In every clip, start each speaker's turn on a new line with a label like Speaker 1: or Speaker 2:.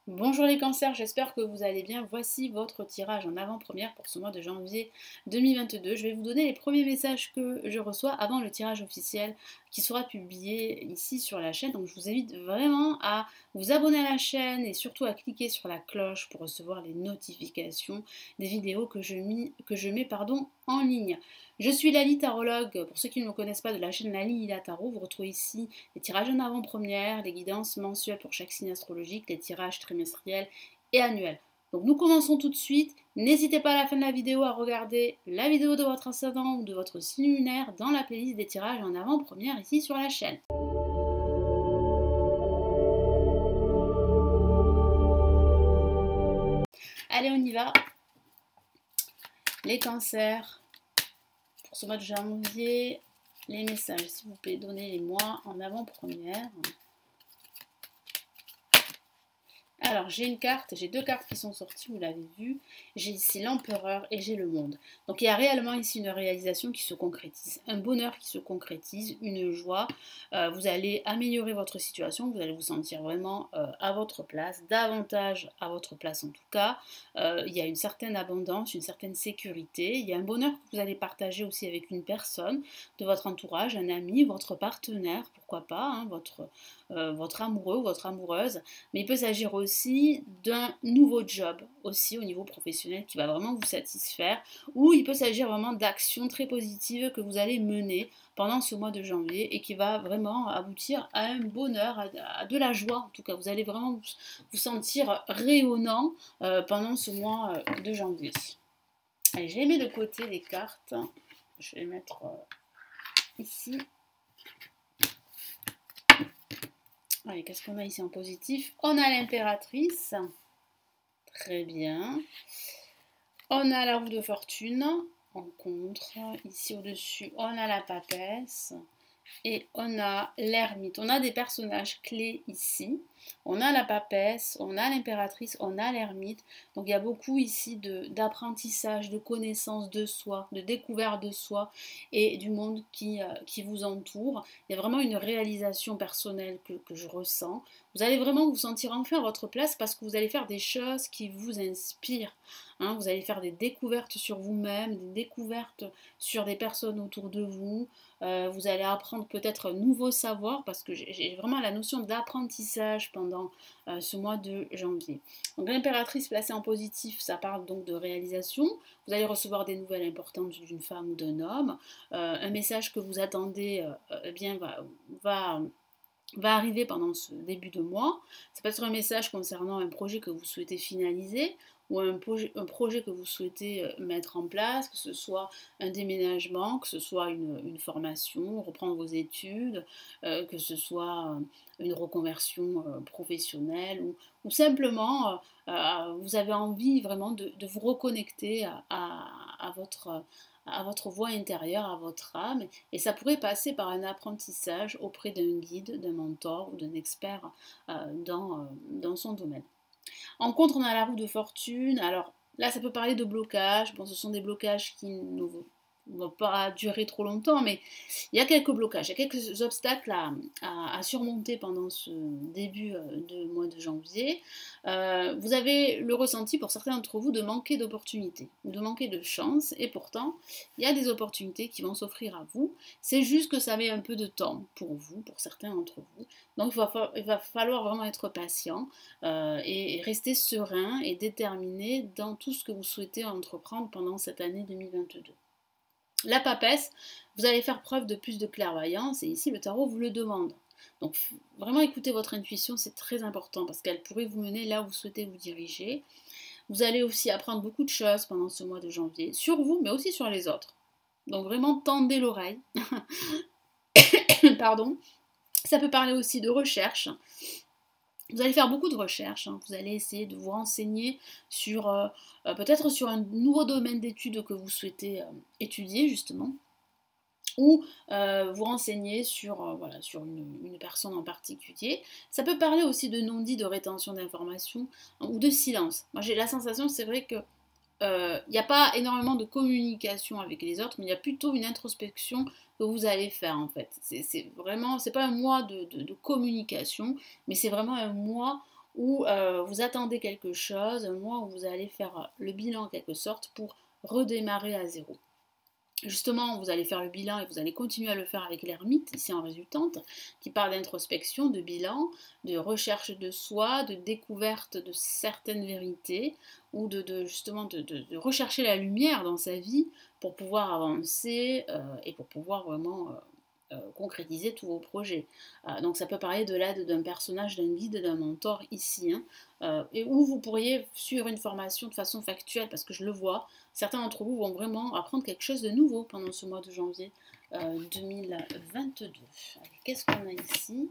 Speaker 1: Bonjour les cancers, j'espère que vous allez bien. Voici votre tirage en avant-première pour ce mois de janvier 2022. Je vais vous donner les premiers messages que je reçois avant le tirage officiel qui sera publié ici sur la chaîne. Donc je vous invite vraiment à vous abonner à la chaîne et surtout à cliquer sur la cloche pour recevoir les notifications des vidéos que je mets en ligne. Je suis Lali Tarologue, pour ceux qui ne me connaissent pas, de la chaîne Lali Tarot. Vous retrouvez ici les tirages en avant-première, les guidances mensuelles pour chaque signe astrologique, les tirages trimestriels et annuels. Donc nous commençons tout de suite. N'hésitez pas à la fin de la vidéo à regarder la vidéo de votre ascendant ou de votre signe lunaire dans la playlist des tirages en avant-première ici sur la chaîne. Allez, on y va. Les cancers, pour ce mois de janvier, les messages, s'il vous plaît, donnez-les moi en avant-première. Alors, j'ai deux cartes qui sont sorties, vous l'avez vu. J'ai ici l'empereur et j'ai le monde. Donc, il y a réellement ici une réalisation qui se concrétise, un bonheur qui se concrétise, une joie. Vous allez améliorer votre situation, vous allez vous sentir vraiment à votre place, davantage à votre place en tout cas. Il y a une certaine abondance, une certaine sécurité. Il y a un bonheur que vous allez partager aussi avec une personne de votre entourage, un ami, votre partenaire, pourquoi pas, hein, votre amoureux ou votre amoureuse. Mais il peut s'agir aussi d'un nouveau job, aussi au niveau professionnel, qui va vraiment vous satisfaire, ou il peut s'agir vraiment d'actions très positives que vous allez mener pendant ce mois de janvier et qui va vraiment aboutir à un bonheur, à de la joie en tout cas. Vous allez vraiment vous sentir rayonnant pendant ce mois de janvier. Allez, je les mets de côté les cartes. Je vais les mettre ici. Allez, qu'est-ce qu'on a ici en positif? On a l'impératrice. Très bien. On a la roue de fortune en contre. Ici au-dessus, on a la papesse. Et on a l'ermite. On a des personnages clés ici. On a la papesse, on a l'impératrice, on a l'ermite. Donc il y a beaucoup ici d'apprentissage, de connaissance de soi, de découverte de soi et du monde qui vous entoure. Il y a vraiment une réalisation personnelle que je ressens. Vous allez vraiment vous sentir enfin à votre place parce que vous allez faire des choses qui vous inspirent. Hein, vous allez faire des découvertes sur vous-même, des découvertes sur des personnes autour de vous. Vous allez apprendre peut-être un nouveau savoir parce que j'ai vraiment la notion d'apprentissage pendant ce mois de janvier. Donc l'impératrice placée en positif, ça parle donc de réalisation. Vous allez recevoir des nouvelles importantes d'une femme ou d'un homme. Un message que vous attendez va arriver pendant ce début de mois. Ça peut être un message concernant un projet que vous souhaitez finaliser ou un projet que vous souhaitez mettre en place, que ce soit un déménagement, que ce soit une formation, reprendre vos études, que ce soit une reconversion professionnelle ou simplement vous avez envie vraiment de vous reconnecter à votre voix intérieure, à votre âme, et ça pourrait passer par un apprentissage auprès d'un guide, d'un mentor ou d'un expert dans son domaine. En contre, on a la roue de fortune. Alors là, ça peut parler de blocage. Bon, ce sont des blocages qui ne vont pas durer trop longtemps, mais il y a quelques blocages, il y a quelques obstacles à surmonter pendant ce début de mois de janvier. Vous avez le ressenti pour certains d'entre vous de manquer d'opportunités, de manquer de chance, et pourtant, il y a des opportunités qui vont s'offrir à vous. C'est juste que ça met un peu de temps pour vous, pour certains d'entre vous. Donc il va falloir vraiment être patient et rester serein et déterminé dans tout ce que vous souhaitez entreprendre pendant cette année 2022. La papesse, vous allez faire preuve de plus de clairvoyance et ici le tarot vous le demande. Donc vraiment écoutez votre intuition, c'est très important parce qu'elle pourrait vous mener là où vous souhaitez vous diriger. Vous allez aussi apprendre beaucoup de choses pendant ce mois de janvier, sur vous mais aussi sur les autres. Donc vraiment tendez l'oreille. Pardon. Ça peut parler aussi de recherche. Vous allez faire beaucoup de recherches, hein. Vous allez essayer de vous renseigner sur peut-être sur un nouveau domaine d'études que vous souhaitez étudier justement, ou vous renseigner sur, voilà, sur une personne en particulier. Ça peut parler aussi de non-dit, de rétention d'informations hein, ou de silence. Moi j'ai la sensation, c'est vrai que il n'y a pas énormément de communication avec les autres, mais il y a plutôt une introspection que vous allez faire en fait. C'est vraiment, c'est pas un mois de communication, mais c'est vraiment un mois où vous attendez quelque chose, un mois où vous allez faire le bilan en quelque sorte pour redémarrer à zéro. Justement, vous allez faire le bilan et vous allez continuer à le faire avec l'ermite, ici en résultante, qui parle d'introspection, de bilan, de recherche de soi, de découverte de certaines vérités, ou justement de rechercher la lumière dans sa vie pour pouvoir avancer et pour pouvoir vraiment concrétiser tous vos projets. Donc ça peut parler de l'aide d'un personnage, d'un guide, d'un mentor ici, hein, et où vous pourriez suivre une formation de façon factuelle, parce que je le vois, certains d'entre vous vont vraiment apprendre quelque chose de nouveau pendant ce mois de janvier 2022. Allez, qu'est-ce qu'on a ici?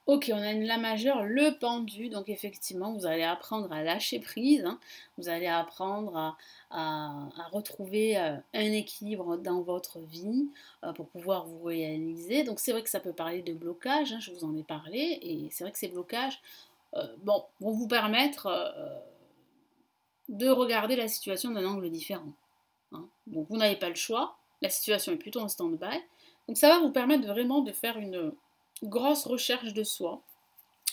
Speaker 1: Ok, on a une La majeure, le pendu, donc effectivement, vous allez apprendre à lâcher prise, hein. Vous allez apprendre à retrouver un équilibre dans votre vie pour pouvoir vous réaliser. Donc c'est vrai que ça peut parler de blocage, hein, je vous en ai parlé, et c'est vrai que ces blocages bon, vont vous permettre de regarder la situation d'un angle différent, hein. Donc vous n'avez pas le choix, la situation est plutôt en stand-by, donc ça va vous permettre vraiment de faire une grosse recherche de soi,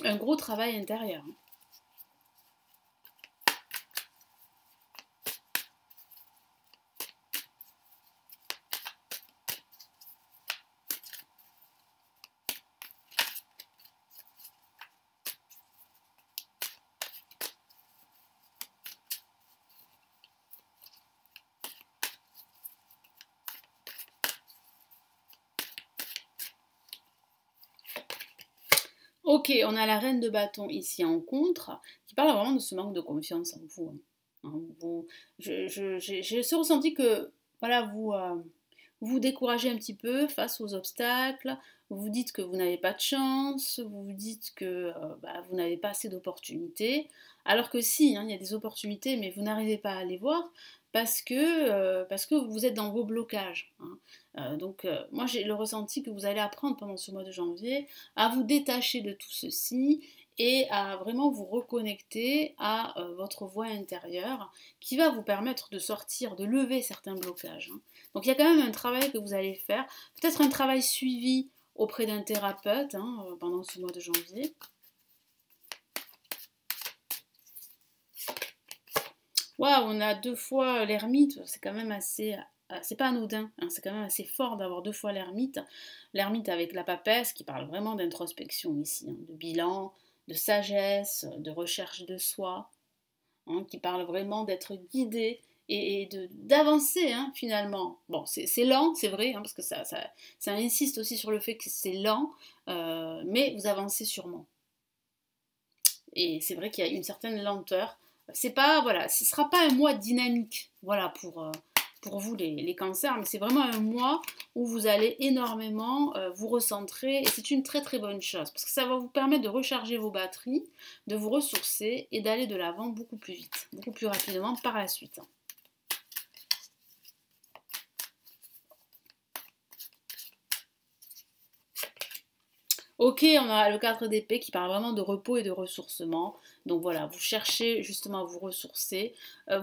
Speaker 1: un gros travail intérieur. Ok, on a la reine de bâton ici en contre, qui parle vraiment de ce manque de confiance en vous, hein. Hein, j'ai ce ressenti que voilà, vous vous découragez un petit peu face aux obstacles, vous vous dites que vous n'avez pas de chance, vous vous dites que bah, vous n'avez pas assez d'opportunités, alors que si, hein, il y a des opportunités, mais vous n'arrivez pas à les voir parce que vous êtes dans vos blocages, hein. Donc moi j'ai le ressenti que vous allez apprendre pendant ce mois de janvier à vous détacher de tout ceci et à vraiment vous reconnecter à votre voix intérieure qui va vous permettre de sortir, de lever certains blocages, hein. Donc il y a quand même un travail que vous allez faire, peut-être un travail suivi auprès d'un thérapeute, hein, pendant ce mois de janvier. Waouh, on a deux fois l'ermite, c'est quand même assez... C'est pas anodin, hein, c'est quand même assez fort d'avoir deux fois l'ermite. L'ermite avec la papesse qui parle vraiment d'introspection ici, hein, de bilan, de sagesse, de recherche de soi, hein, qui parle vraiment d'être guidé et d'avancer, hein, finalement. Bon, c'est lent, c'est vrai, hein, parce que ça insiste aussi sur le fait que c'est lent, mais vous avancez sûrement. Et c'est vrai qu'il y a une certaine lenteur. C'est pas, voilà, ce sera pas un mois dynamique, voilà, pour vous les cancers, mais c'est vraiment un mois où vous allez énormément vous recentrer, et c'est une très très bonne chose, parce que ça va vous permettre de recharger vos batteries, de vous ressourcer et d'aller de l'avant beaucoup plus vite, beaucoup plus rapidement par la suite. Ok, on a le 4 d'épée qui parle vraiment de repos et de ressourcement. Donc voilà, vous cherchez justement à vous ressourcer.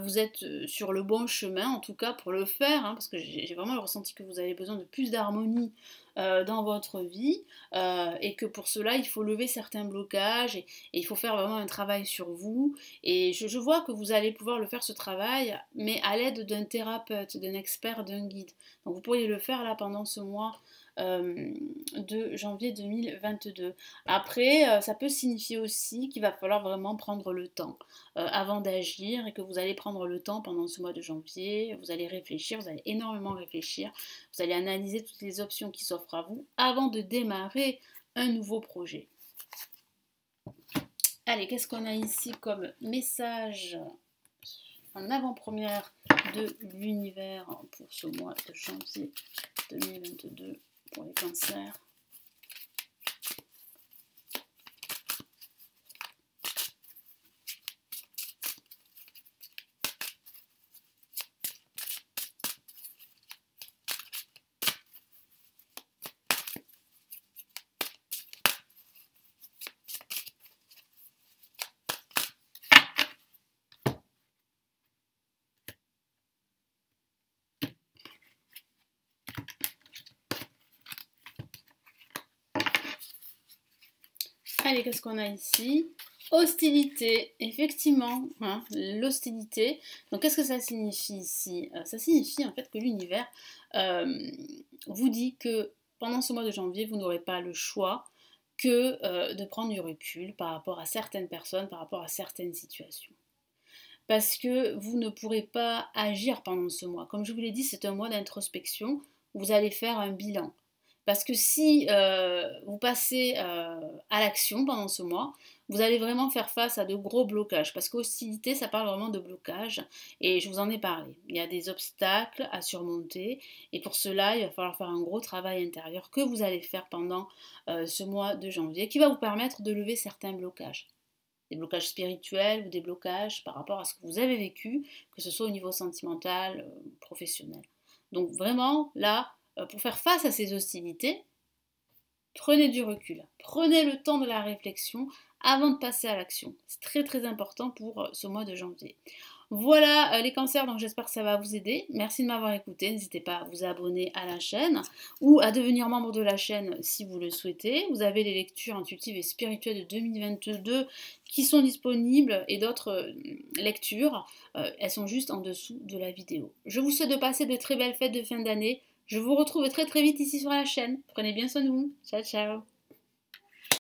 Speaker 1: Vous êtes sur le bon chemin, en tout cas pour le faire, hein, parce que j'ai vraiment le ressenti que vous avez besoin de plus d'harmonie dans votre vie et que pour cela, il faut lever certains blocages et il faut faire vraiment un travail sur vous. Et je vois que vous allez pouvoir le faire ce travail, mais à l'aide d'un thérapeute, d'un expert, d'un guide. Donc vous pourriez le faire là pendant ce mois de janvier 2022. Après, ça peut signifier aussi qu'il va falloir vraiment prendre le temps avant d'agir et que vous allez prendre le temps pendant ce mois de janvier, vous allez réfléchir, vous allez énormément réfléchir, vous allez analyser toutes les options qui s'offrent à vous avant de démarrer un nouveau projet. Allez, qu'est-ce qu'on a ici comme message en avant-première de l'univers pour ce mois de janvier 2022 pour les cancers? Allez, qu'est-ce qu'on a ici? Hostilité, effectivement, hein, l'hostilité. Donc, qu'est-ce que ça signifie ici? Ça signifie en fait que l'univers vous dit que pendant ce mois de janvier, vous n'aurez pas le choix que de prendre du recul par rapport à certaines personnes, par rapport à certaines situations. Parce que vous ne pourrez pas agir pendant ce mois. Comme je vous l'ai dit, c'est un mois d'introspection. Vous allez faire un bilan. Parce que si vous passez à l'action pendant ce mois, vous allez vraiment faire face à de gros blocages. Parce qu'hostilité, ça parle vraiment de blocage. Et je vous en ai parlé. Il y a des obstacles à surmonter. Et pour cela, il va falloir faire un gros travail intérieur que vous allez faire pendant ce mois de janvier, qui va vous permettre de lever certains blocages. Des blocages spirituels ou des blocages par rapport à ce que vous avez vécu, que ce soit au niveau sentimental, professionnel. Donc vraiment, là, pour faire face à ces hostilités, prenez du recul, prenez le temps de la réflexion avant de passer à l'action. C'est très très important pour ce mois de janvier. Voilà les cancers, donc j'espère que ça va vous aider. Merci de m'avoir écouté. N'hésitez pas à vous abonner à la chaîne ou à devenir membre de la chaîne si vous le souhaitez. Vous avez les lectures intuitives et spirituelles de 2022 qui sont disponibles et d'autres lectures. Elles sont juste en dessous de la vidéo. Je vous souhaite de passer de très belles fêtes de fin d'année. Je vous retrouve très très vite ici sur la chaîne. Prenez bien soin de vous. Ciao ciao.